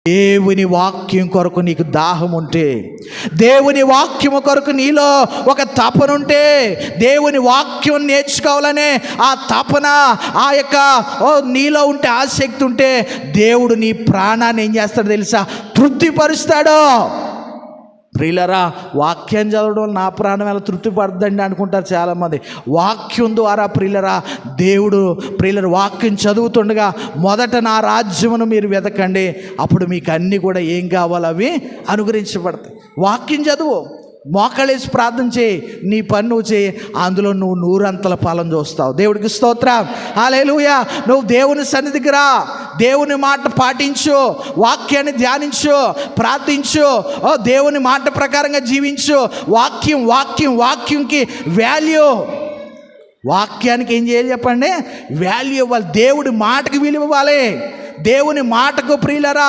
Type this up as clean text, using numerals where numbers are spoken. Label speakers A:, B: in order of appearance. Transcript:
A: దేవుని వాక్యం కొరకు నీకు దాహం ఉంటే, దేవుని వాక్యము కొరకు నీలో ఒక తపన ఉంటే, దేవుని వాక్యం నేర్చుకోవాలనే ఆ తపన ఆ యొక్క నీలో ఉంటే, ఆసక్తి ఉంటే, దేవుడు నీ ప్రాణాన్ని ఏం చేస్తాడో తెలుసా? తృప్తిపరుస్తాడు. ప్రియులరా, వాక్యం చదవడం వల్ల నా ప్రాణం ఎలా తృప్తి పడుతుందండి అనుకుంటారు చాలామంది. వాక్యం ద్వారా ప్రియులరా, దేవుడు ప్రియులరు వాక్యం చదువుతుండగా మొదట నా రాజ్యమును మీరు వెతకండి, అప్పుడు మీకు అన్నీ కూడా ఏం కావాలో అవి అనుగ్రహించబడతాయి. వాక్యం చదువు, మోకాళ్ళేసి ప్రార్థన చేయి, నీ పని నువ్వు చేయి, అందులో నువ్వు 100 ఫలం చూస్తావు. దేవుడికి స్తోత్రం, హల్లెలూయా. నువ్వు దేవుని సన్నిధికి రా, దేవుని మాట పాటించు, వాక్యాన్ని ధ్యానించు, ప్రార్థించు, దేవుని మాట ప్రకారంగా జీవించు. వాక్యం వాక్యం వాక్యంకి వాల్యూ, వాక్యానికి ఏం చేయాలి చెప్పండి? వాల్యూ ఇవ్వాలి. దేవుడి మాటకి విలువ ఇవ్వాలి. దేవుని మాటకు ప్రియులరా